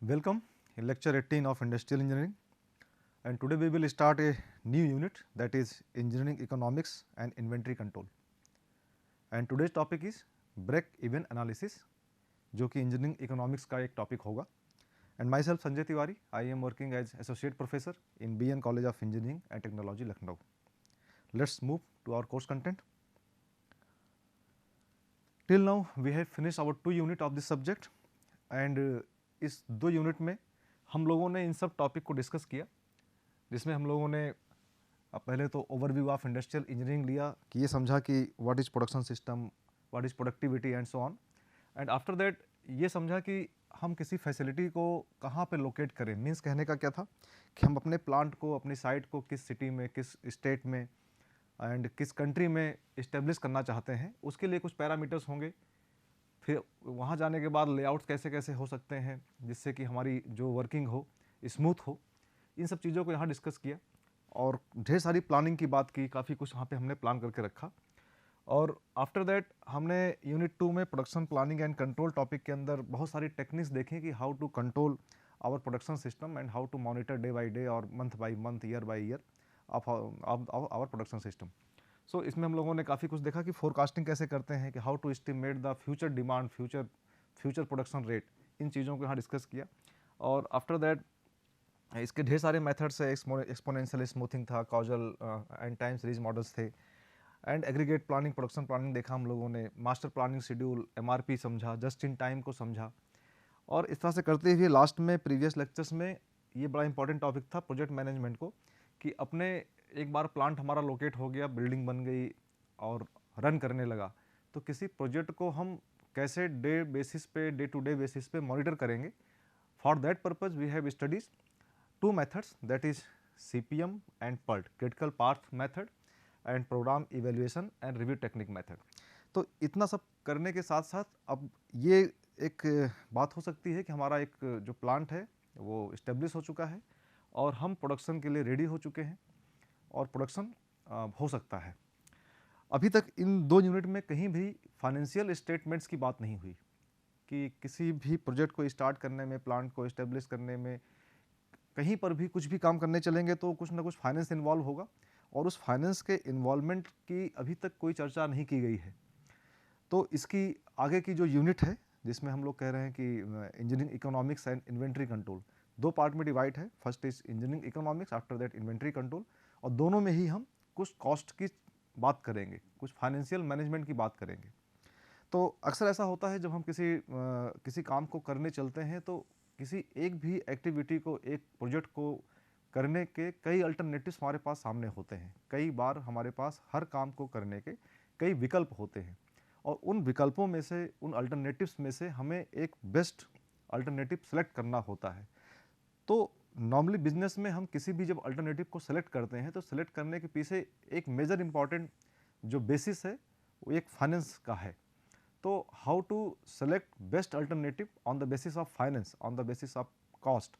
Welcome in lecture 18 of industrial engineering, and today we will start a new unit, that is engineering economics and inventory control. And today's topic is break even analysis, जो कि engineering economics का एक topic होगा. And myself Sanjay Tiwari, I am working as associate professor in BN College of Engineering and Technology, Lucknow. Let's move to our course content. Till now we have finished our 2 unit of this subject, and इस 2 unit में हम लोगों ने इन सब topic को discuss किया, जिसमें हम लोगों ने पहले तो ओवरव्यू ऑफ इंडस्ट्रियल इंजीनियरिंग लिया कि ये समझा कि what is production system, what is productivity and so on. And after that ये समझा कि हम किसी फैसिलिटी को कहाँ पे लोकेट करें. मीन्स कहने का क्या था कि हम अपने प्लांट को, अपनी साइट को किस सिटी में, किस स्टेट में एंड किस कंट्री में इस्टेब्लिश करना चाहते हैं, उसके लिए कुछ पैरामीटर्स होंगे. फिर वहाँ जाने के बाद लेआउट्स कैसे कैसे हो सकते हैं जिससे कि हमारी जो वर्किंग हो स्मूथ हो. इन सब चीज़ों को यहाँ डिस्कस किया और ढेर सारी प्लानिंग की बात की. काफ़ी कुछ वहाँ पे हमने प्लान करके रखा. और आफ्टर दैट हमने यूनिट 2 में production planning and control topic के अंदर बहुत सारी टेक्निक्स देखी कि how to control our production system and how to monitor day by day और month by month, year by year of our production system. So इसमें हम लोगों ने काफ़ी कुछ देखा कि फोरकास्टिंग कैसे करते हैं, कि how to estimate the future demand, future production rate. इन चीज़ों को यहाँ डिस्कस किया. और आफ्टर दैट इसके ढेर सारे मेथड्स है. एक्सपोनेंशियल स्मूथिंग था, causal and time series models थे, and aggregate planning, production planning देखा हम लोगों ने, मास्टर प्लानिंग शेड्यूल, MRP समझा, जस्ट इन टाइम को समझा. और इस तरह से करते हुए लास्ट में प्रीवियस लेक्चर्स में ये बड़ा इंपॉर्टेंट टॉपिक था प्रोजेक्ट मैनेजमेंट को, कि अपने एक बार प्लांट हमारा लोकेट हो गया, बिल्डिंग बन गई और रन करने लगा, तो किसी प्रोजेक्ट को हम कैसे डे बेसिस पे, डे टू डे बेसिस पे मॉनिटर करेंगे. For that purpose we have studies 2 methods, that is CPM and PERT, critical path method and programme evaluation and review technique method. तो इतना सब करने के साथ साथ अब ये एक बात हो सकती है कि हमारा एक जो प्लांट है वो इस्टेब्लिश हो चुका है और हम प्रोडक्शन के लिए रेडी हो चुके हैं और प्रोडक्शन हो सकता है. अभी तक इन 2 यूनिट में कहीं भी फाइनेंशियल स्टेटमेंट्स की बात नहीं हुई कि किसी भी प्रोजेक्ट को स्टार्ट करने में, प्लांट को इस्टेब्लिश करने में, कहीं पर भी कुछ भी काम करने चलेंगे तो कुछ ना कुछ फाइनेंस इन्वॉल्व होगा, और उस फाइनेंस के इन्वॉल्वमेंट की अभी तक कोई चर्चा नहीं की गई है. तो इसकी आगे की जो यूनिट है, जिसमें हम लोग कह रहे हैं कि engineering economics and inventory control, 2 part में डिवाइड है. First is engineering economics, after that inventory control. और दोनों में ही हम कुछ कॉस्ट की बात करेंगे, कुछ फाइनेंशियल मैनेजमेंट की बात करेंगे. तो अक्सर ऐसा होता है जब हम किसी काम को करने चलते हैं तो किसी एक भी एक्टिविटी को, एक प्रोजेक्ट को करने के कई अल्टरनेटिव्स हमारे पास सामने होते हैं. कई बार हमारे पास हर काम को करने के कई विकल्प होते हैं, और उन विकल्पों में से, उन अल्टरनेटिव्स में से हमें एक बेस्ट अल्टरनेटिव सेलेक्ट करना होता है. तो नॉर्मली बिजनेस में हम किसी भी जब अल्टरनेटिव को सेलेक्ट करते हैं तो सेलेक्ट करने के पीछे एक मेजर इंपॉर्टेंट जो बेसिस है वो एक फाइनेंस का है. तो how to select best alternative on the basis of finance, on the basis of cost,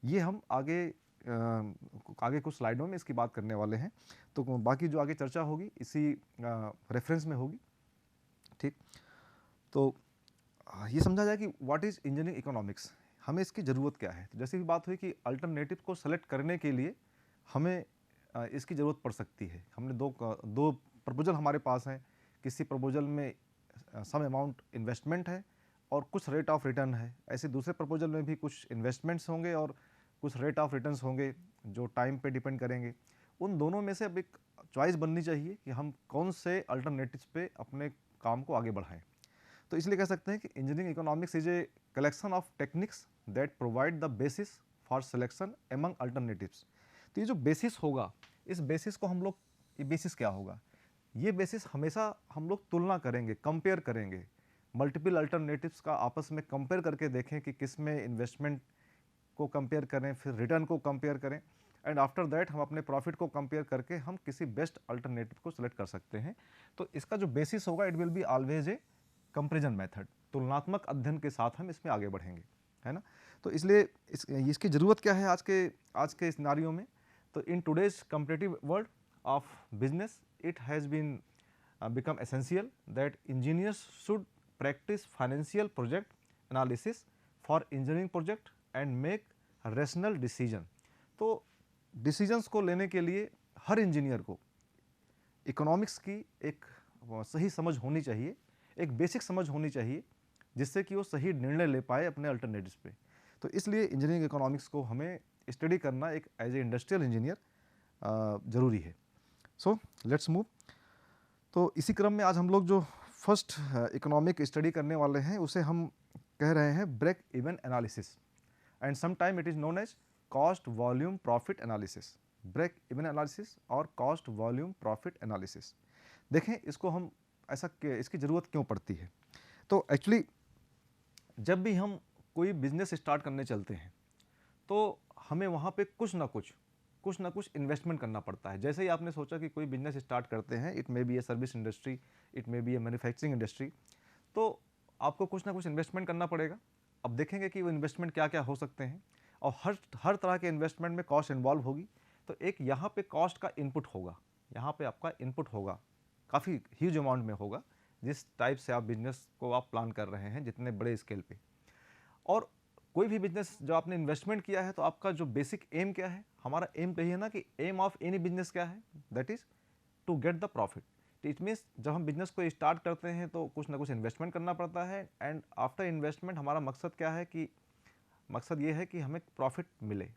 ये हम आगे कुछ स्लाइडों में इसकी बात करने वाले हैं. तो बाकी जो आगे चर्चा होगी इसी रेफरेंस में होगी. ठीक, तो ये समझा जाए कि व्हाट इज़ इंजीनियरिंग इकोनॉमिक्स, हमें इसकी ज़रूरत क्या है. तो जैसे भी बात हुई कि अल्टरनेटिव को सेलेक्ट करने के लिए हमें इसकी ज़रूरत पड़ सकती है. हमने दो प्रपोजल हमारे पास हैं. किसी प्रपोजल में सम अमाउंट इन्वेस्टमेंट है और कुछ रेट ऑफ रिटर्न है. ऐसे दूसरे प्रपोजल में भी कुछ इन्वेस्टमेंट्स होंगे और कुछ रेट ऑफ रिटर्न्स होंगे जो टाइम पे डिपेंड करेंगे. उन दोनों में से अब एक चॉइस बननी चाहिए कि हम कौन से अल्टरनेटिव्स पे अपने काम को आगे बढ़ाएं. तो इसलिए कह सकते हैं कि engineering economics is a collection of techniques that provide the basis for selection among alternatives. तो ये जो बेसिस होगा, इस बेसिस को हम लोग, ये बेसिस क्या होगा, ये बेसिस हमेशा हम लोग तुलना करेंगे, कंपेयर करेंगे, मल्टीपल अल्टरनेटिव्स का आपस में कंपेयर करके देखें कि किस में इन्वेस्टमेंट को कंपेयर करें, फिर रिटर्न को कंपेयर करें, एंड आफ्टर दैट हम अपने प्रॉफिट को कंपेयर करके हम किसी बेस्ट अल्टरनेटिव को सिलेक्ट कर सकते हैं. तो इसका जो बेसिस होगा it will be always a comparison method. तुलनात्मक अध्ययन के साथ हम इसमें आगे बढ़ेंगे, है ना. तो इसलिए इसकी ज़रूरत क्या है आज के सिनारियो में. तो in today's competitive world of business it has been become essential that engineers should practice financial project analysis for engineering project and make rational decision. तो डिसीजंस को लेने के लिए हर इंजीनियर को इकोनॉमिक्स की एक सही समझ होनी चाहिए, एक बेसिक समझ होनी चाहिए, जिससे कि वो सही निर्णय ले पाए अपने अल्टरनेटिव्स पे। तो इसलिए इंजीनियरिंग इकोनॉमिक्स को हमें स्टडी करना एक एज ए इंडस्ट्रियल इंजीनियर ज़रूरी है। So let's move. तो इसी क्रम में आज हम लोग जो फर्स्ट इकोनॉमिक स्टडी करने वाले हैं उसे हम कह रहे हैं break even analysis, and some time it is known as cost volume profit analysis. Break even analysis और कॉस्ट वॉल्यूम प्रॉफिट एनालिसिस। देखें इसको हम इसकी ज़रूरत क्यों पड़ती है। तो एक्चुअली जब भी हम कोई बिजनेस स्टार्ट करने चलते हैं तो हमें वहाँ पे कुछ ना कुछ इन्वेस्टमेंट करना पड़ता है। जैसे ही आपने सोचा कि कोई बिजनेस स्टार्ट करते हैं, it may be a service industry, it may be A manufacturing industry, तो आपको कुछ ना कुछ इन्वेस्टमेंट करना पड़ेगा। अब देखेंगे कि वो इन्वेस्टमेंट क्या क्या हो सकते हैं, और हर तरह के इन्वेस्टमेंट में कॉस्ट इन्वॉल्व होगी। तो एक यहाँ पे कॉस्ट का इनपुट होगा, यहाँ पे आपका इनपुट होगा, काफ़ी ह्यूज अमाउंट में होगा, जिस टाइप से आप बिजनेस को आप प्लान कर रहे हैं, जितने बड़े स्केल पे। और कोई भी बिजनेस जो आपने इन्वेस्टमेंट किया है, तो आपका जो बेसिक एम क्या है, हमारा एम तो यही है ना कि एम ऑफ एनी बिजनेस क्या है, that is to get the profit. तो इट मीन्स जब हम बिजनेस को स्टार्ट करते हैं तो कुछ ना कुछ इन्वेस्टमेंट करना पड़ता है, एंड आफ्टर इन्वेस्टमेंट हमारा मकसद क्या है कि मकसद ये है कि हमें प्रॉफिट मिले,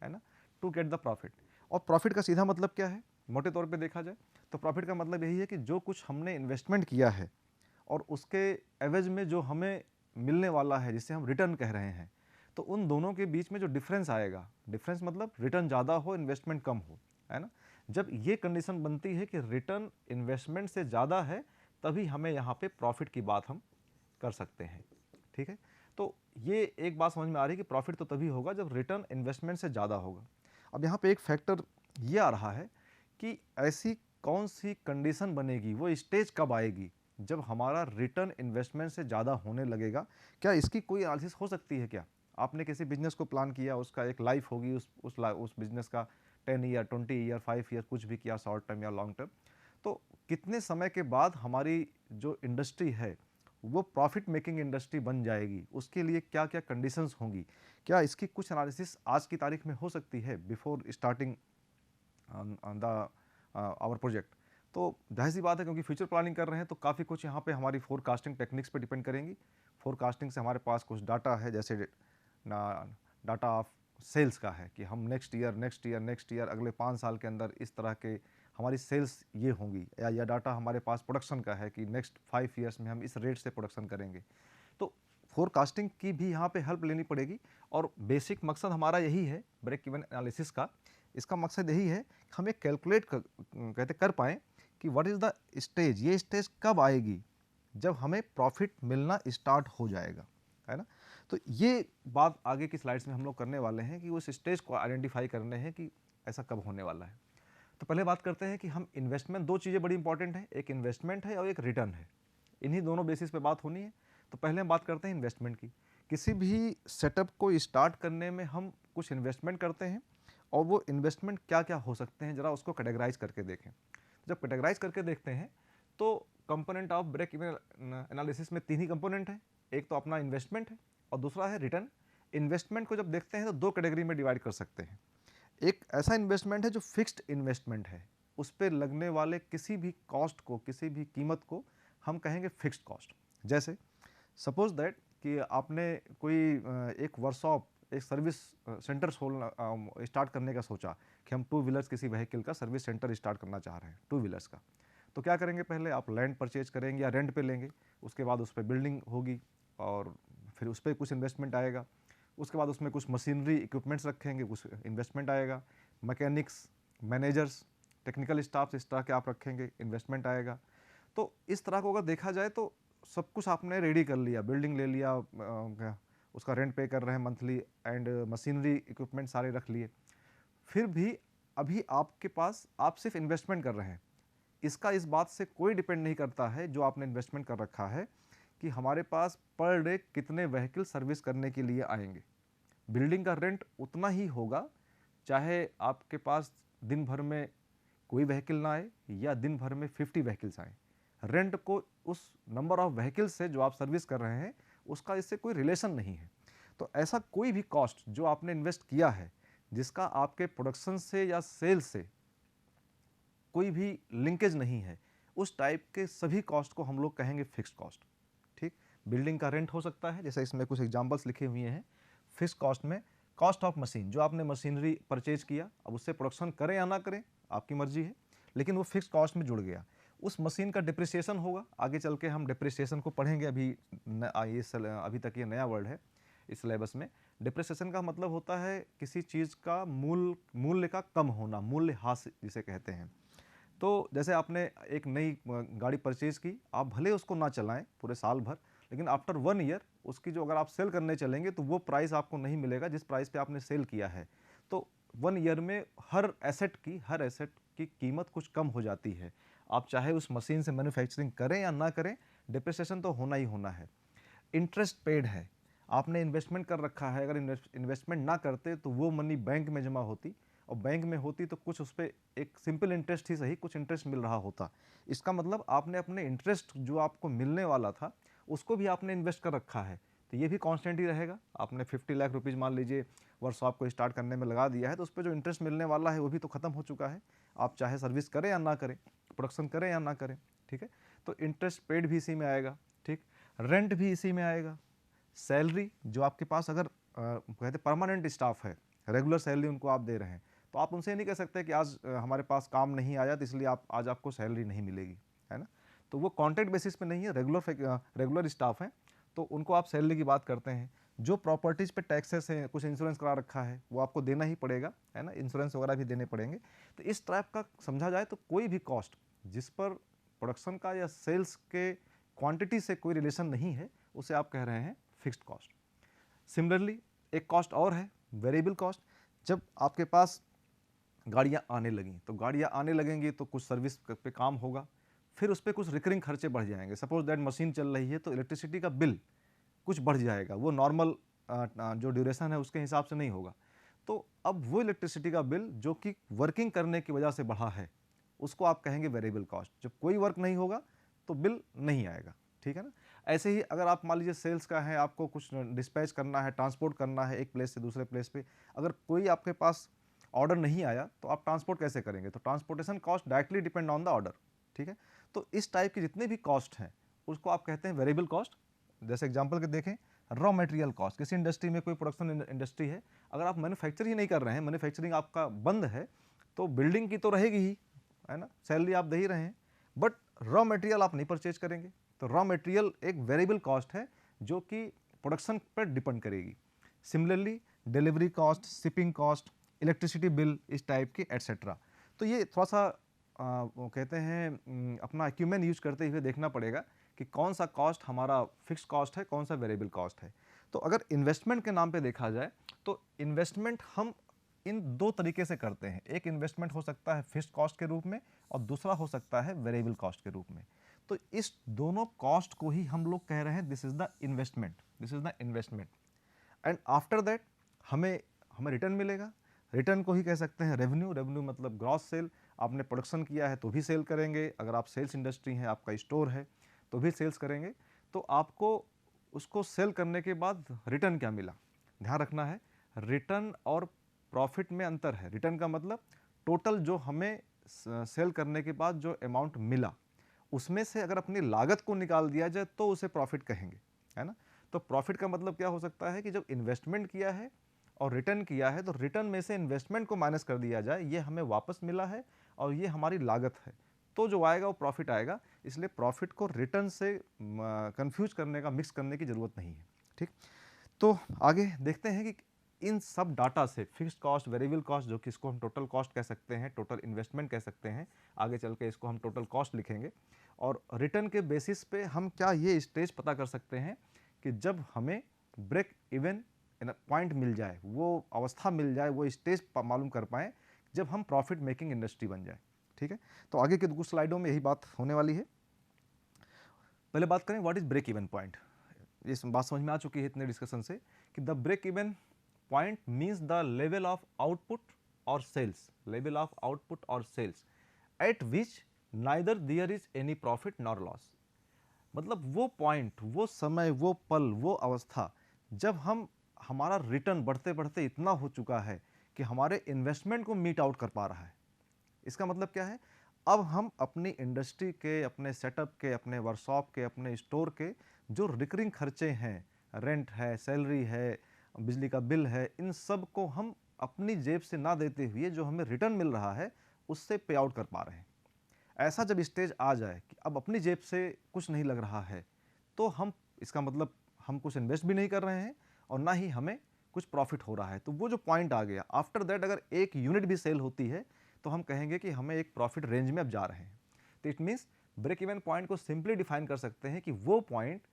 है ना, टू गेट द प्रॉफिट। और प्रॉफिट का सीधा मतलब क्या है, मोटे तौर पे देखा जाए तो प्रॉफिट का मतलब यही है कि जो कुछ हमने इन्वेस्टमेंट किया है और उसके एवज में जो हमें मिलने वाला है, जिसे हम रिटर्न कह रहे हैं, तो उन दोनों के बीच में जो डिफरेंस आएगा, डिफरेंस मतलब रिटर्न ज़्यादा हो इन्वेस्टमेंट कम हो, है ना। जब ये कंडीशन बनती है कि रिटर्न इन्वेस्टमेंट से ज़्यादा है, तभी हमें यहाँ पे प्रॉफिट की बात हम कर सकते हैं, ठीक है। तो ये एक बात समझ में आ रही है कि प्रॉफिट तो तभी होगा जब रिटर्न इन्वेस्टमेंट से ज़्यादा होगा। अब यहाँ पे एक फैक्टर ये आ रहा है कि ऐसी कौन सी कंडीशन बनेगी, वो स्टेज कब आएगी जब हमारा रिटर्न इन्वेस्टमेंट से ज़्यादा होने लगेगा। क्या इसकी कोई एनालिसिस हो सकती है क्या? आपने किसी बिजनेस को प्लान किया, उसका एक लाइफ होगी, उस बिजनेस का 10 ईयर, 20 ईयर, 5 ईयर, कुछ भी किया, शॉर्ट टर्म या लॉन्ग टर्म, तो कितने समय के बाद हमारी जो इंडस्ट्री है वो प्रॉफिट मेकिंग इंडस्ट्री बन जाएगी, उसके लिए क्या क्या कंडीशंस होंगी, क्या इसकी कुछ एनालिसिस आज की तारीख में हो सकती है before starting the our project. तो जाहिर सी बात है, क्योंकि फ्यूचर प्लानिंग कर रहे हैं तो काफ़ी कुछ यहाँ पे हमारी फोरकास्टिंग टेक्निक्स पे डिपेंड करेंगी। फोरकास्टिंग से हमारे पास कुछ डाटा है, जैसे डाटा ऑफ सेल्स का है कि हम नेक्स्ट ईयर अगले 5 साल के अंदर इस तरह के हमारी सेल्स ये होंगी, या डाटा हमारे पास प्रोडक्शन का है कि नेक्स्ट 5 ईयर्स में हम इस रेट से प्रोडक्शन करेंगे। तो फोरकास्टिंग की भी यहाँ पे हेल्प लेनी पड़ेगी, और बेसिक मकसद हमारा यही है ब्रेक इवन एनालिसिस का। इसका मकसद यही है कि हम एक कैलकुलेट कर पाएँ कि व्हाट इज़ द स्टेज, ये स्टेज कब आएगी जब हमें प्रॉफिट मिलना स्टार्ट हो जाएगा, है ना। तो ये बात आगे की स्लाइड्स में हम लोग करने वाले हैं कि उस स्टेज को आइडेंटिफाई करने हैं कि ऐसा कब होने वाला है। तो पहले बात करते हैं कि हम इन्वेस्टमेंट, दो चीज़ें बड़ी इंपॉर्टेंट है, एक इन्वेस्टमेंट है और एक रिटर्न है, इन्हीं दोनों बेसिस पे बात होनी है। तो पहले हम बात करते हैं इन्वेस्टमेंट की। किसी भी सेटअप को स्टार्ट करने में हम कुछ इन्वेस्टमेंट करते हैं, और वो इन्वेस्टमेंट क्या क्या हो सकते हैं, ज़रा उसको कैटेगराइज करके देखें। जब कैटेगराइज करके देखते हैं तो component of break even analysis में 3 ही कंपोनेंट हैं, एक तो अपना इन्वेस्टमेंट है और दूसरा है रिटर्न। इन्वेस्टमेंट को जब देखते हैं तो 2 कैटेगरी में डिवाइड कर सकते हैं। एक ऐसा इन्वेस्टमेंट है जो फिक्स्ड इन्वेस्टमेंट है, उस पर लगने वाले किसी भी कॉस्ट को, किसी भी कीमत को हम कहेंगे फिक्स्ड कॉस्ट। जैसे सपोज दैट कि आपने कोई एक वर्कशॉप, एक सर्विस सेंटर स्टार्ट करने का सोचा कि हम 2 व्हीलर्स किसी व्हीकल का सर्विस सेंटर स्टार्ट करना चाह रहे हैं, 2 व्हीलर्स का। तो क्या करेंगे, पहले आप लैंड परचेज करेंगे या रेंट पे लेंगे, उसके बाद उस पर बिल्डिंग होगी और फिर उस पर कुछ इन्वेस्टमेंट आएगा, उसके बाद उसमें कुछ मशीनरी इक्विपमेंट्स रखेंगे, कुछ इन्वेस्टमेंट आएगा, मैकेनिक्स, मैनेजर्स, टेक्निकल स्टाफ इस तरह के आप रखेंगे, इन्वेस्टमेंट आएगा। तो इस तरह को अगर देखा जाए तो सब कुछ आपने रेडी कर लिया, बिल्डिंग ले लिया, उसका रेंट पे कर रहे हैं मंथली, एंड मशीनरी इक्विपमेंट सारे रख लिए, फिर भी अभी आपके पास आप सिर्फ इन्वेस्टमेंट कर रहे हैं। इसका इस बात से कोई डिपेंड नहीं करता है जो आपने इन्वेस्टमेंट कर रखा है कि हमारे पास पर डे कितने व्हीकल सर्विस करने के लिए आएंगे। बिल्डिंग का रेंट उतना ही होगा, चाहे आपके पास दिन भर में कोई व्हीकल ना आए या दिन भर में 50 व्हीकल्स आए। रेंट को उस नंबर ऑफ व्हीकल्स से जो आप सर्विस कर रहे हैं उसका इससे कोई रिलेशन नहीं है। तो ऐसा कोई भी कॉस्ट जो आपने इन्वेस्ट किया है जिसका आपके प्रोडक्शन से या सेल से कोई भी लिंकेज नहीं है, उस टाइप के सभी कॉस्ट को हम लोग कहेंगे फिक्स्ड कॉस्ट। ठीक, बिल्डिंग का रेंट हो सकता है, जैसे इसमें कुछ एग्जांपल्स लिखे हुए हैं। फिक्स्ड कॉस्ट में कॉस्ट ऑफ मशीन, जो आपने मशीनरी परचेज किया, अब उससे प्रोडक्शन करें या ना करें आपकी मर्जी है, लेकिन वो फिक्स्ड कॉस्ट में जुड़ गया। उस मशीन का डिप्रिसिएशन होगा, आगे चल के हम डिप्रिसिएशन को पढ़ेंगे, अभी तक ये नया वर्ड है इस सिलेबस में। डिप्रिसिएशन का मतलब होता है किसी चीज़ का मूल्य का कम होना, मूल्य ह्रास जिसे कहते हैं। तो जैसे आपने एक नई गाड़ी परचेज की, आप भले उसको ना चलाएं पूरे साल भर, लेकिन आफ्टर 1 ईयर उसकी जो अगर आप सेल करने चलेंगे तो वो प्राइस आपको नहीं मिलेगा जिस प्राइस पे आपने सेल किया है। तो 1 ईयर में हर एसेट की कीमत कुछ कम हो जाती है। आप चाहे उस मशीन से मैन्युफैक्चरिंग करें या ना करें, डिप्रिसिएशन तो होना ही होना है। इंटरेस्ट पेड है, आपने इन्वेस्टमेंट कर रखा है, अगर इन्वेस्टमेंट ना करते तो वो मनी बैंक में जमा होती, और बैंक में होती तो कुछ उस पर एक सिंपल इंटरेस्ट ही सही, कुछ इंटरेस्ट मिल रहा होता। इसका मतलब आपने अपने इंटरेस्ट जो आपको मिलने वाला था उसको भी आपने इन्वेस्ट कर रखा है, तो ये भी कांस्टेंट ही रहेगा। आपने 50 लाख रुपीज़ मान लीजिए वर्कशॉप को स्टार्ट करने में लगा दिया है, तो उस पर जो इंटरेस्ट मिलने वाला है वो भी तो ख़त्म हो चुका है। आप चाहे सर्विस करें या ना करें, प्रोडक्शन करें या ना करें, ठीक है, तो इंटरेस्ट पेड भी इसी में आएगा। ठीक, रेंट भी इसी में आएगा। सैलरी जो आपके पास अगर कहते परमानेंट स्टाफ है, रेगुलर सैलरी उनको आप दे रहे हैं, तो आप उनसे नहीं कह सकते कि आज हमारे पास काम नहीं आया तो इसलिए आज आपको सैलरी नहीं मिलेगी, है ना। तो वो कॉन्ट्रैक्ट बेसिस पे नहीं है, रेगुलर स्टाफ है, तो उनको आप सैलरी की बात करते हैं। जो प्रॉपर्टीज़ पे टैक्सेस हैं, कुछ इंश्योरेंस करा रखा है, वो आपको देना ही पड़ेगा, है ना, इंश्योरेंस वगैरह भी देने पड़ेंगे। तो इस टाइप का समझा जाए तो कोई भी कॉस्ट जिस पर प्रोडक्शन का या सेल्स के क्वांटिटी से कोई रिलेशन नहीं है, उसे आप कह रहे हैं फिक्स्ड कॉस्ट। सिमिलरली एक कॉस्ट और है वेरिएबल कॉस्ट। जब आपके पास गाड़ियाँ आने लगीं, तो गाड़ियाँ आने लगेंगी तो कुछ सर्विस पे काम होगा, फिर उस पर कुछ रिकरिंग खर्चे बढ़ जाएंगे। सपोज दैट मशीन चल रही है तो इलेक्ट्रिसिटी का बिल कुछ बढ़ जाएगा, वो नॉर्मल जो ड्यूरेशन है उसके हिसाब से नहीं होगा। तो अब वो इलेक्ट्रिसिटी का बिल जो कि वर्किंग करने की वजह से बढ़ा है, उसको आप कहेंगे वेरिएबल कॉस्ट। जब कोई वर्क नहीं होगा तो बिल नहीं आएगा, ठीक है ना। ऐसे ही अगर आप मान लीजिए सेल्स का है, आपको कुछ डिस्पैच करना है, ट्रांसपोर्ट करना है एक प्लेस से दूसरे प्लेस पे, अगर कोई आपके पास ऑर्डर नहीं आया तो आप ट्रांसपोर्ट कैसे करेंगे, तो transportation cost directly depend on the order, ठीक है। तो इस टाइप की जितने भी कॉस्ट हैं उसको आप कहते हैं वेरिएबल कॉस्ट। जैसे एग्जांपल के देखें, रॉ मटेरियल कॉस्ट, किसी इंडस्ट्री में कोई प्रोडक्शन इंडस्ट्री है, अगर आप मैन्युफैक्चर ही नहीं कर रहे हैं, मैन्युफैक्चरिंग आपका बंद है, तो बिल्डिंग की तो रहेगी ही, है ना, सैलरी आप दे ही रहे हैं, बट रॉ मटेरियल आप नहीं परचेज करेंगे। तो रॉ मटेरियल एक वेरिएबल कॉस्ट है जो कि प्रोडक्शन पर डिपेंड करेगी। Similarly delivery cost, shipping cost, electricity bill, इस टाइप के एट्सेट्रा। तो ये थोड़ा सा वो कहते हैं अपना एक्यूमेन यूज करते हुए देखना पड़ेगा कि कौन सा कॉस्ट हमारा फिक्स कॉस्ट है, कौन सा वेरिएबल कॉस्ट है। तो अगर इन्वेस्टमेंट के नाम पे देखा जाए तो इन्वेस्टमेंट हम इन दो तरीके से करते हैं। एक इन्वेस्टमेंट हो सकता है फिक्स्ड कॉस्ट के रूप में और दूसरा हो सकता है वेरिएबल कॉस्ट के रूप में। तो इस दोनों कॉस्ट को ही हम लोग कह रहे हैं this is the investment, this is the investment. And after that हमें हमें रिटर्न मिलेगा। रिटर्न को ही कह सकते हैं रेवेन्यू। रेवेन्यू मतलब ग्रॉस सेल, आपने प्रोडक्शन किया है तो भी सेल करेंगे, अगर आप सेल्स इंडस्ट्री हैं, आपका स्टोर है तो भी सेल्स करेंगे। तो आपको उसको सेल करने के बाद रिटर्न क्या मिला, ध्यान रखना है, रिटर्न और प्रॉफिट में अंतर है। रिटर्न का मतलब टोटल जो हमें सेल करने के बाद जो अमाउंट मिला उसमें से अगर अपनी लागत को निकाल दिया जाए तो उसे प्रॉफिट कहेंगे, है ना। तो प्रॉफिट का मतलब क्या हो सकता है कि जब इन्वेस्टमेंट किया है और रिटर्न किया है तो रिटर्न में से इन्वेस्टमेंट को माइनस कर दिया जाए, ये हमें वापस मिला है और ये हमारी लागत है, तो जो आएगा वो प्रॉफिट आएगा। इसलिए प्रॉफिट को रिटर्न से कंफ्यूज करने का, मिक्स करने की ज़रूरत नहीं है, ठीक। तो आगे देखते हैं कि इन सब डाटा से फिक्स्ड कॉस्ट, वेरिएबल कॉस्ट, जो कि इसको हम टोटल कॉस्ट कह सकते हैं, टोटल इन्वेस्टमेंट कह सकते हैं, आगे चल के इसको हम टोटल कॉस्ट लिखेंगे, और रिटर्न के बेसिस पे हम क्या ये स्टेज पता कर सकते हैं कि जब हमें ब्रेक इवन पॉइंट मिल जाए, वो अवस्था मिल जाए, वो स्टेज मालूम कर पाएँ जब हम प्रॉफिट मेकिंग इंडस्ट्री बन जाए, ठीक है। तो आगे के कुछ स्लाइडों में यही बात होने वाली है। पहले बात करें what is break even point. ये बात समझ में आ चुकी है इतने डिस्कशन से कि the break even point means the level of output और सेल्स, लेवल ऑफ आउटपुट और sales at which neither there is any profit nor loss. मतलब वो पॉइंट, वो समय, वो पल, वो अवस्था जब हम हमारा रिटर्न बढ़ते बढ़ते इतना हो चुका है कि हमारे इन्वेस्टमेंट को मीट आउट कर पा रहा है। इसका मतलब क्या है, अब हम अपनी इंडस्ट्री के, अपने सेटअप के, अपने वर्कशॉप के, अपने स्टोर के जो रिकरिंग खर्चे हैं, रेंट है, सैलरी है, बिजली का बिल है, इन सब को हम अपनी जेब से ना देते हुए जो हमें रिटर्न मिल रहा है उससे पे आउट कर पा रहे हैं। ऐसा जब स्टेज आ जाए कि अब अपनी जेब से कुछ नहीं लग रहा है, तो हम, इसका मतलब हम कुछ इन्वेस्ट भी नहीं कर रहे हैं और ना ही हमें कुछ प्रॉफिट हो रहा है। तो वो जो पॉइंट आ गया, आफ्टर दैट अगर एक यूनिट भी सेल होती है तो हम कहेंगे कि हमें एक प्रॉफिट रेंज में अब जा रहे हैं। तो it means break even point को सिंपली डिफाइन कर सकते हैं कि वो पॉइंट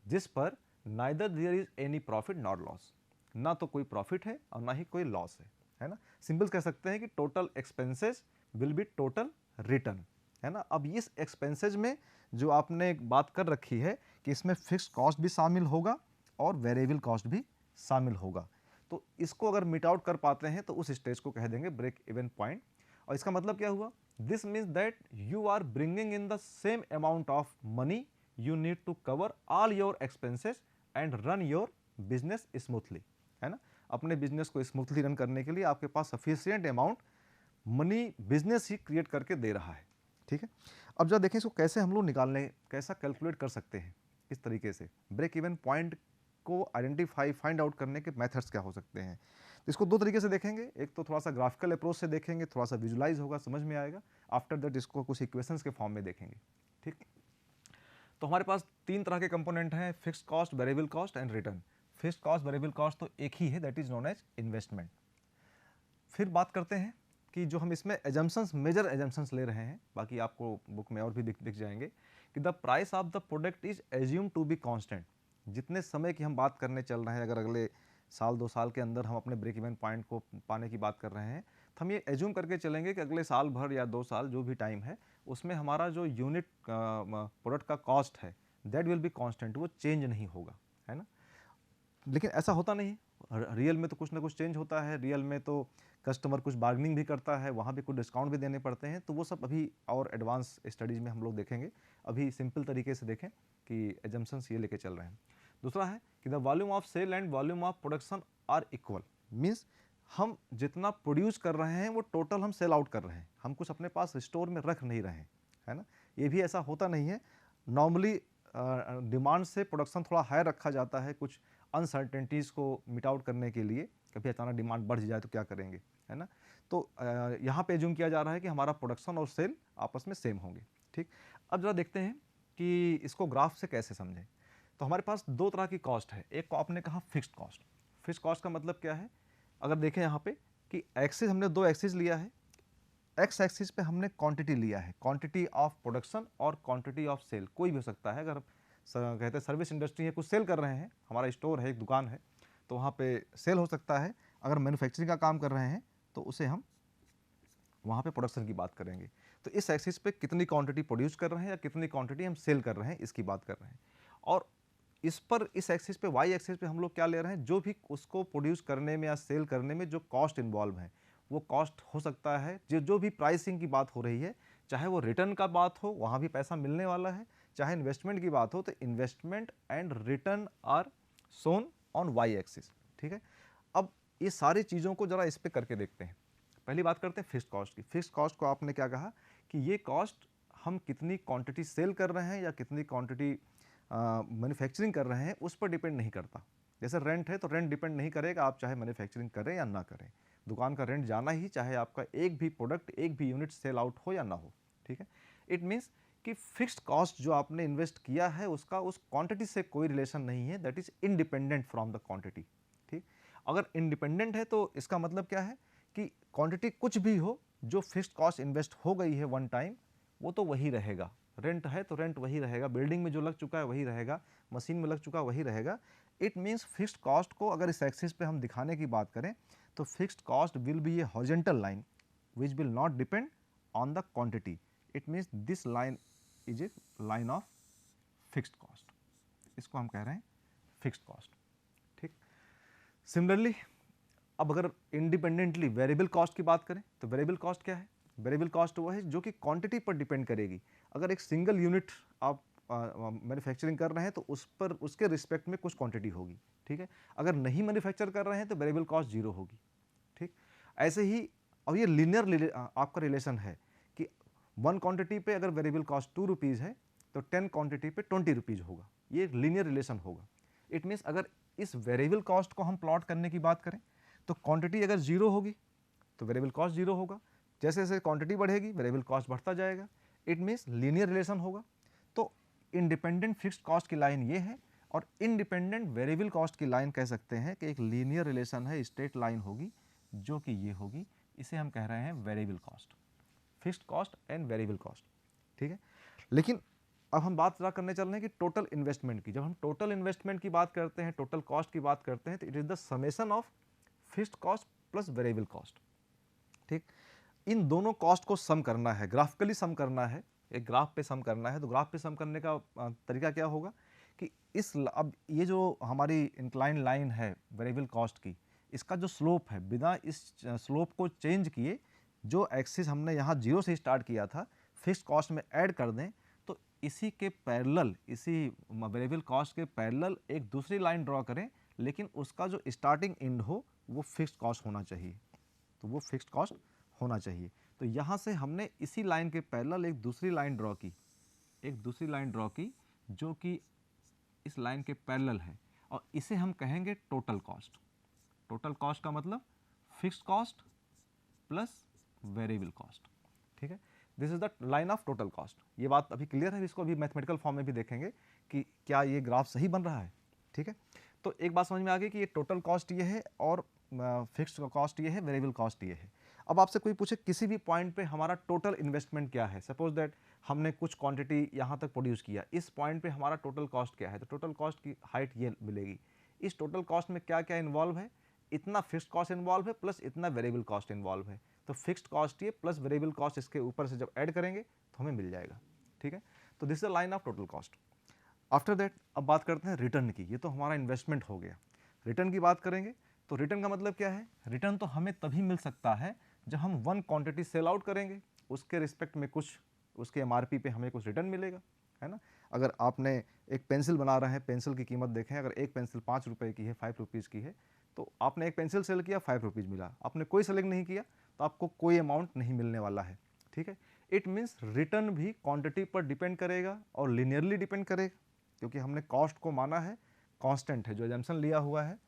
जिस पर neither there is any profit not loss, ना तो कोई प्रॉफिट है और ना ही कोई लॉस है ना। सिंपल कह सकते हैं कि total expenses will be total return, है ना। अब इस एक्सपेंसेज में जो आपने एक बात कर रखी है कि इसमें फिक्स्ड कॉस्ट भी शामिल होगा और वेरिएबल कॉस्ट भी शामिल होगा, तो इसको अगर मिट आउट कर पाते हैं तो उस स्टेज को कह देंगे ब्रेक इवन पॉइंट। और इसका मतलब क्या हुआ, this means that you are bringing in the same amount of money you need to cover all your expenses and run your business smoothly, है ना। अपने बिजनेस को स्मूथली रन करने के लिए आपके पास सफिशियंट अमाउंट मनी बिजनेस ही create करके दे रहा है, ठीक है। अब जरा देखें इसको कैसे हम लोग निकालने, कैसा कैलकुलेट कर सकते हैं, किस तरीके से ब्रेक इवन पॉइंट को आइडेंटिफाई, फाइंड आउट करने के मेथड्स क्या हो सकते हैं। तो इसको दो तरीके से देखेंगे, एक तो थोड़ा सा ग्राफिकल अप्रोच से देखेंगे, थोड़ा सा विजुलाइज होगा, समझ में आएगा। आफ्टर दैट इसको कुछ इक्वेशंस के फॉर्म में देखेंगे, ठीक। तो हमारे पास तीन तरह के कंपोनेंट हैं, fixed cost, variable cost and return. Fixed cost, variable cost तो एक ही है, that is known as investment. फिर बात करते हैं कि जो हम इसमें एजम्पशंस, मेजर एजम्पशंस ले रहे हैं, बाकी आपको बुक में और भी दिख जाएंगे, कि the price of the product is assume to be constant. जितने समय की हम बात करने चल रहे हैं, अगर अगले साल 2 साल के अंदर हम अपने ब्रेक इवन पॉइंट को पाने की बात कर रहे हैं, तो हम ये एज्यूम करके चलेंगे कि अगले साल भर या 2 साल जो भी टाइम है उसमें हमारा जो यूनिट प्रोडक्ट का कॉस्ट है दैट विल बी कांस्टेंट, वो चेंज नहीं होगा, है ना। लेकिन ऐसा होता नहीं है, रियल में तो कुछ ना कुछ चेंज होता है। रियल में तो कस्टमर कुछ बार्गेनिंग भी करता है, वहाँ भी कुछ डिस्काउंट भी देने पड़ते हैं, तो वो सब अभी और एडवांस स्टडीज़ में हम लोग देखेंगे। अभी सिंपल तरीके से देखें कि एजम्पशंस ये लेके चल रहे हैं। दूसरा है कि the volume of sale and volume of production are equal, means हम जितना प्रोड्यूस कर रहे हैं वो टोटल हम सेल आउट कर रहे हैं, हम कुछ अपने पास स्टोर में रख नहीं रहे हैं, है ना। ये भी ऐसा होता नहीं है, नॉर्मली डिमांड से प्रोडक्शन थोड़ा हाई रखा जाता है कुछ अनसर्टेनिटीज़ को मिट आउट करने के लिए, कभी अचानक डिमांड बढ़ जाए तो क्या करेंगे, है ना। तो यहाँ पे एज्यूम किया जा रहा है कि हमारा प्रोडक्शन और सेल आपस में सेम होंगे, ठीक। अब जरा देखते हैं कि इसको ग्राफ से कैसे समझें। तो हमारे पास दो तरह की कॉस्ट है, एक को आपने कहा फिक्स्ड कॉस्ट। फिक्स्ड कॉस्ट का मतलब क्या है, अगर देखें यहाँ पे कि एक्सिस, हमने दो एक्सिस लिया है, एक्स एक्सिस पे हमने क्वांटिटी लिया है, क्वांटिटी ऑफ प्रोडक्शन और क्वांटिटी ऑफ सेल, कोई भी हो सकता है। अगर कहते हैं सर्विस इंडस्ट्री है, कुछ सेल कर रहे हैं, हमारा स्टोर है, एक दुकान है, तो वहाँ पे सेल हो सकता है। अगर मैन्युफैक्चरिंग का काम कर रहे हैं तो उसे हम वहाँ पे प्रोडक्शन की बात करेंगे। तो इस एक्सिस पे कितनी क्वांटिटी प्रोड्यूस कर रहे हैं या कितनी क्वांटिटी हम सेल कर रहे हैं, इसकी बात कर रहे हैं। और इस पर, इस एक्सिस पे, वाई एक्सिस पे हम लोग क्या ले रहे हैं, जो भी उसको प्रोड्यूस करने में या सेल करने में जो कॉस्ट इन्वॉल्व है, वो कॉस्ट हो सकता है, जो भी प्राइसिंग की बात हो रही है, चाहे वो रिटर्न का बात हो, वहाँ भी पैसा मिलने वाला है, चाहे इन्वेस्टमेंट की बात हो, तो investment and return are shown on Y axis, ठीक है। अब ये सारी चीज़ों को जरा इस पे करके देखते हैं। पहली बात करते हैं फिक्स्ड कॉस्ट की। फिक्स्ड कॉस्ट को आपने क्या कहा कि ये कॉस्ट हम कितनी क्वांटिटी सेल कर रहे हैं या कितनी क्वांटिटी मैन्युफैक्चरिंग कर रहे हैं उस पर डिपेंड नहीं करता। जैसे रेंट है तो रेंट डिपेंड नहीं करेगा आप चाहे मैन्युफैक्चरिंग करें या ना करें, दुकान का रेंट जाना ही, चाहे आपका एक भी प्रोडक्ट, एक भी यूनिट सेल आउट हो या ना हो, ठीक है। इट मीन्स कि फिक्स्ड कॉस्ट जो आपने इन्वेस्ट किया है उसका उस क्वांटिटी से कोई रिलेशन नहीं है, that is independent from the quantity, ठीक। अगर इंडिपेंडेंट है तो इसका मतलब क्या है कि क्वांटिटी कुछ भी हो, जो फिक्स्ड कॉस्ट इन्वेस्ट हो गई है वन टाइम, वो तो वही रहेगा। रेंट है तो रेंट वही रहेगा, बिल्डिंग में जो लग चुका है वही रहेगा, मशीन में लग चुका है वही रहेगा। इट मीन्स फिक्स्ड कॉस्ट को अगर इस एक्सिस पे हम दिखाने की बात करें तो fixed cost will be A horizontal line which will not depend on the quantity. It means this line is a line of fixed cost, इसको हम कह रहे हैं फिक्स्ड कॉस्ट, ठीक। सिमिलरली अब अगर इंडिपेंडेंटली वेरिएबल कॉस्ट की बात करें तो वेरिएबल कॉस्ट क्या है, वेरिएबल कॉस्ट वो है जो कि क्वांटिटी पर डिपेंड करेगी। अगर एक सिंगल यूनिट आप मैन्युफैक्चरिंग कर रहे हैं तो उस पर उसके रिस्पेक्ट में कुछ क्वांटिटी होगी, ठीक है। अगर नहीं मैन्युफैक्चर कर रहे हैं तो वेरिएबल कॉस्ट जीरो होगी, ठीक। ऐसे ही अब ये लीनियर आपका रिलेशन है कि 1 क्वांटिटी पे अगर वेरिएबल कॉस्ट 2 रुपीज़ है तो 10 क्वांटिटी पे 20 रुपीज़ होगा, ये लीनियर रिलेशन होगा। इट मीन्स अगर इस वेरिएबल कॉस्ट को हम प्लॉट करने की बात करें तो क्वांटिटी अगर जीरो होगी तो वेरिएबल कॉस्ट जीरो होगा, जैसे जैसे क्वांटिटी बढ़ेगी वेरिएबल कॉस्ट बढ़ता जाएगा। इट मीन्स लीनियर रिलेशन होगा। तो इंडिपेंडेंट फिक्स्ड कॉस्ट की लाइन ये है और इंडिपेंडेंट वेरिएबल कॉस्ट की लाइन कह सकते हैं कि एक लीनियर रिलेशन है, स्ट्रेट लाइन होगी जो कि ये होगी, इसे हम कह रहे हैं variable cost, fixed cost and variable cost, ठीक है। लेकिन अब हम बात जरा करने चल रहे हैं कि टोटल इन्वेस्टमेंट की। जब हम टोटल इन्वेस्टमेंट की बात करते हैं, टोटल कॉस्ट की बात करते हैं, तो it is the summation of fixed cost plus variable cost, ठीक। इन दोनों कॉस्ट को सम करना है, ग्राफिकली सम करना है, एक ग्राफ पे सम करना है। तो ग्राफ पे सम करने का तरीका क्या होगा कि अब ये जो हमारी इंक्लाइन लाइन है वेरिएबल कॉस्ट की, इसका जो स्लोप है बिना इस स्लोप को चेंज किए जो एक्सिस हमने यहाँ जीरो से स्टार्ट किया था फिक्स्ड कॉस्ट में ऐड कर दें तो इसी के पैरेलल, इसी वेरिएबल कॉस्ट के पैरेलल एक दूसरी लाइन ड्रॉ करें, लेकिन उसका जो स्टार्टिंग एंड हो वो फिक्स्ड कॉस्ट होना चाहिए, तो वो फिक्स्ड कॉस्ट होना चाहिए। तो यहाँ से हमने इसी लाइन के पैरेलल एक दूसरी लाइन ड्रॉ की, एक दूसरी लाइन ड्रॉ की जो कि इस लाइन के पैरेलल है और इसे हम कहेंगे टोटल कॉस्ट। टोटल कॉस्ट का मतलब fixed cost plus variable cost, ठीक है। This is the line of total cost. ये बात अभी क्लियर है, इसको अभी मैथमेटिकल फॉर्म में भी देखेंगे कि क्या ये ग्राफ सही बन रहा है, ठीक है। तो एक बात समझ में आ गई कि ये टोटल कॉस्ट ये है और फिक्स्ड कॉस्ट ये है, वेरिएबल कॉस्ट ये है। अब आपसे कोई पूछे किसी भी पॉइंट पे हमारा टोटल इन्वेस्टमेंट क्या है, सपोज दैट हमने कुछ क्वांटिटी यहाँ तक प्रोड्यूस किया, इस पॉइंट पे हमारा टोटल कॉस्ट क्या है, तो टोटल कॉस्ट की हाइट ये मिलेगी। इस टोटल कॉस्ट में क्या क्या इन्वॉल्व है, इतना फिक्स्ड कॉस्ट इन्वॉल्व है प्लस इतना वेरिएबल कॉस्ट इन्वॉल्व है, तो फिक्स्ड कॉस्ट ये प्लस वेरिएबल कॉस्ट इसके ऊपर से जब ऐड करेंगे तो हमें मिल जाएगा, ठीक है। तो this is the line of total cost. After that अब बात करते हैं रिटर्न की। ये तो हमारा इन्वेस्टमेंट हो गया। रिटर्न की बात करेंगे तो रिटर्न का मतलब क्या है, रिटर्न तो हमें तभी मिल सकता है जब हम 1 क्वांटिटी सेल आउट करेंगे, उसके रिस्पेक्ट में कुछ उसके एमआरपी पे हमें कुछ रिटर्न मिलेगा, है ना। अगर आपने एक पेंसिल बना रहे हैं, पेंसिल की कीमत देखें, अगर एक पेंसिल 5 रुपये की है, 5 रुपीज़ की है, तो आपने एक पेंसिल सेल किया, 5 रुपीज़ मिला। आपने कोई सेलेक्ट नहीं किया तो आपको कोई अमाउंट नहीं मिलने वाला है, ठीक है। इट मीन्स रिटर्न भी क्वांटिटी पर डिपेंड करेगा और लिनियरली डिपेंड करेगा, क्योंकि हमने कॉस्ट को माना है कांस्टेंट है, जो एजम्पशन लिया हुआ है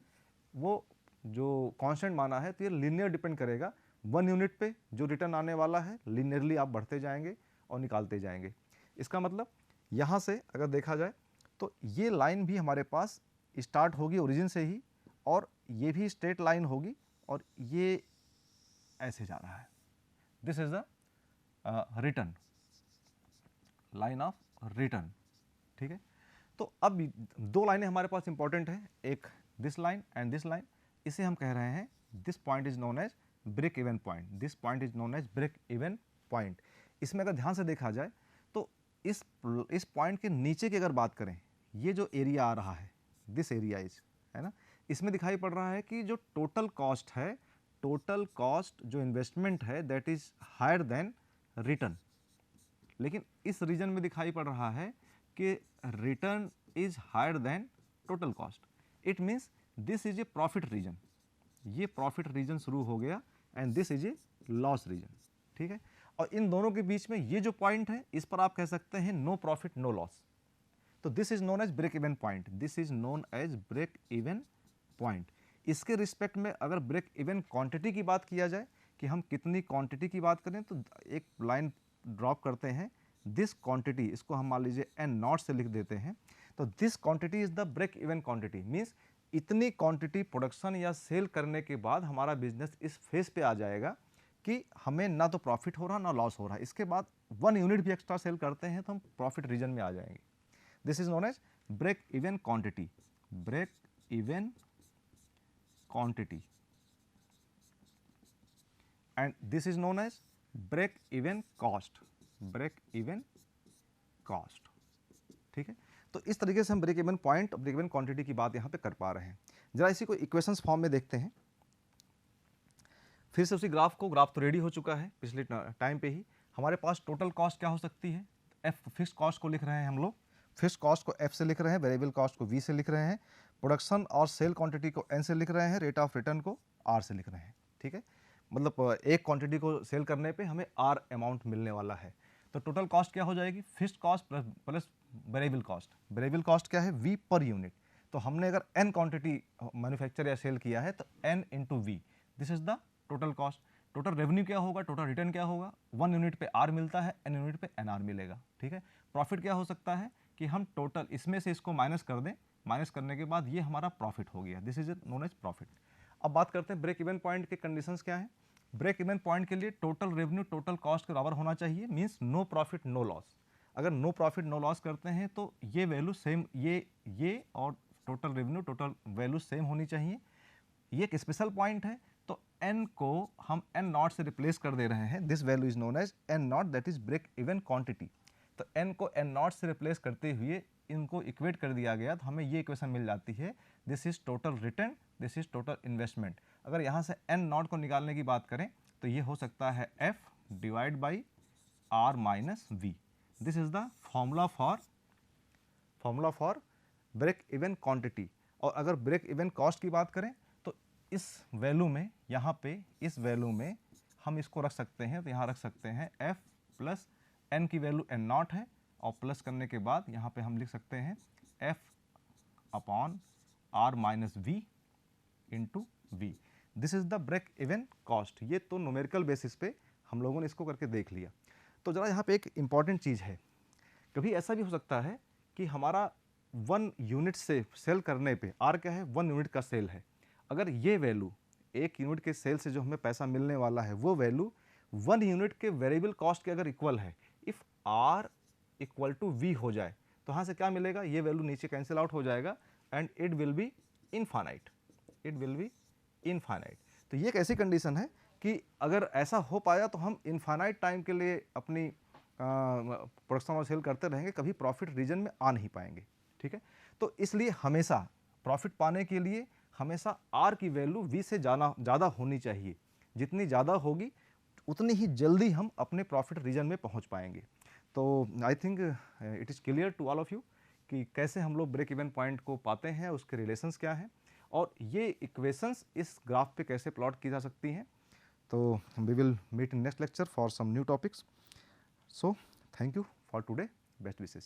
वो जो कांस्टेंट माना है, तो ये लीनियर डिपेंड करेगा 1 यूनिट पे। जो रिटर्न आने वाला है लीनियरली आप बढ़ते जाएंगे और निकालते जाएंगे। इसका मतलब यहाँ से अगर देखा जाए तो ये लाइन भी हमारे पास स्टार्ट होगी ओरिजिन से ही और ये भी स्ट्रेट लाइन होगी और ये ऐसे जा रहा है। This is the return, line of return, ठीक है। तो अब दो लाइनें हमारे पास इंपॉर्टेंट है, एक this line and this line. इसे हम कह रहे हैं this point is known as break even point, this point is known as break even point. इसमें अगर ध्यान से देखा जाए तो इस पॉइंट के नीचे की अगर बात करें, ये जो एरिया आ रहा है दिस एरिया इज, है ना, इसमें दिखाई पड़ रहा है कि जो टोटल कॉस्ट है, टोटल कॉस्ट जो इन्वेस्टमेंट है that is higher than return. लेकिन इस रीजन में दिखाई पड़ रहा है कि return is higher than total cost. It means this is a profit region, ये प्रॉफिट रीजन शुरू हो गया and this is a loss region, ठीक है। और इन दोनों के बीच में ये जो पॉइंट है इस पर आप कह सकते हैं नो प्रॉफिट नो लॉस। तो this is known as break even point, this is known as break even point. इसके रिस्पेक्ट में अगर ब्रेक इवन क्वांटिटी की बात किया जाए कि हम कितनी क्वांटिटी की बात करें, तो एक लाइन ड्रॉप करते हैं, दिस क्वांटिटी, इसको हम मान लीजिए एन नॉट से लिख देते हैं। तो this quantity is the break even quantity, means इतनी क्वांटिटी प्रोडक्शन या सेल करने के बाद हमारा बिजनेस इस फेज पे आ जाएगा कि हमें ना तो प्रॉफिट हो रहा ना लॉस हो रहा। इसके बाद 1 यूनिट भी एक्स्ट्रा सेल करते हैं तो हम प्रॉफिट रीजन में आ जाएंगे। This is known as break even quantity, break even quantity, and this is known as break even cost, break even cost, ठीक है। तो इस तरीके से हम break even point, break even quantity की बात यहाँ पे कर पा रहे हैं। जरा इसी को इक्वेशंस फॉर्म में देखते हैं, फिर से उसी ग्राफ को, ग्राफ तो रेडी हो चुका है पिछले टाइम पे ही। हमारे पास टोटल कॉस्ट क्या हो सकती है, एफ फिक्स्ड कॉस्ट को लिख रहे हैं हम लोग, फिक्स्ड कॉस्ट को F से लिख रहे हैं, वेरिएबल कॉस्ट को V से लिख रहे हैं, प्रोडक्शन और सेल क्वांटिटी को N से लिख रहे हैं, रेट ऑफ रिटर्न को R से लिख रहे हैं, ठीक है। मतलब एक क्वांटिटी को सेल करने पे हमें R अमाउंट मिलने वाला है। तो टोटल कॉस्ट क्या हो जाएगी, fixed cost plus variable cost. Variable cost क्या है, V पर यूनिट। तो हमने अगर N क्वांटिटी मैन्युफैक्चर या सेल किया है तो N into V, this is the total cost. Total revenue क्या होगा, टोटल रिटर्न क्या होगा, 1 यूनिट पे R मिलता है, N यूनिट पे NR मिलेगा, ठीक है। प्रॉफिट क्या हो सकता है कि हम टोटल इसमें से इसको माइनस कर दें, माइनस करने के बाद ये हमारा प्रॉफिट हो गया, this is known as profit. अब बात करते हैं ब्रेक इवन पॉइंट के कंडीशंस क्या है। ब्रेक इवन पॉइंट के लिए टोटल रेवेन्यू टोटल कॉस्ट के बराबर होना चाहिए, means no profit no loss. अगर नो प्रॉफिट नो लॉस करते हैं तो ये वैल्यू सेम, ये और total revenue total value same होनी चाहिए। ये एक स्पेशल पॉइंट है, तो n को हम n नॉट से रिप्लेस कर दे रहे हैं, this value is known as n naught, that is break even quantity. तो n को n नॉट से रिप्लेस करते हुए इनको इक्वेट कर दिया गया, तो हमें ये इक्वेशन मिल जाती है, this is total return, this is total investment. अगर यहाँ से n नॉट को निकालने की बात करें तो ये हो सकता है f divide by r minus v। This is the formula for break even quantity. और अगर ब्रेक इवन कॉस्ट की बात करें तो इस वैल्यू में, यहाँ पे इस वैल्यू में हम इसको रख सकते हैं, तो यहाँ रख सकते हैं f प्लस n की वैल्यू n नॉट है, और प्लस करने के बाद यहाँ पे हम लिख सकते हैं f upon r minus v into v। This is the break even cost. ये तो न्यूमेरिकल बेसिस पे हम लोगों ने इसको करके देख लिया। तो ज़रा यहाँ पे एक इंपॉर्टेंट चीज़ है, कभी ऐसा भी हो सकता है कि हमारा 1 यूनिट से सेल करने पे, R क्या है, 1 यूनिट का सेल है, अगर ये वैल्यू 1 यूनिट के सेल से जो हमें पैसा मिलने वाला है वो वैल्यू 1 यूनिट के वेरिएबल कॉस्ट के अगर इक्वल है, if R equal to V हो जाए, तो यहाँ से क्या मिलेगा, ये वैल्यू नीचे कैंसिल आउट हो जाएगा and it will be infinite, it will be infinite. तो ये एक ऐसी कंडीशन है कि अगर ऐसा हो पाया तो हम इनफाइनाइट टाइम के लिए अपनी प्रोडक्शन और सेल करते रहेंगे, कभी प्रॉफिट रीजन में आ नहीं पाएंगे, ठीक है। तो इसलिए हमेशा प्रॉफिट पाने के लिए हमेशा R की वैल्यू V से ज़्यादा होनी चाहिए। जितनी ज़्यादा होगी उतनी ही जल्दी हम अपने प्रॉफिट रीजन में पहुंच पाएंगे। तो I think it is clear to all of you कि कैसे हम लोग ब्रेक इवन पॉइंट को पाते हैं, उसके रिलेशंस क्या हैं, और ये इक्वेशंस इस ग्राफ पे कैसे प्लॉट की जा सकती हैं। तो we will meet in next lecture for some new topics. So, thank you for today. Best wishes.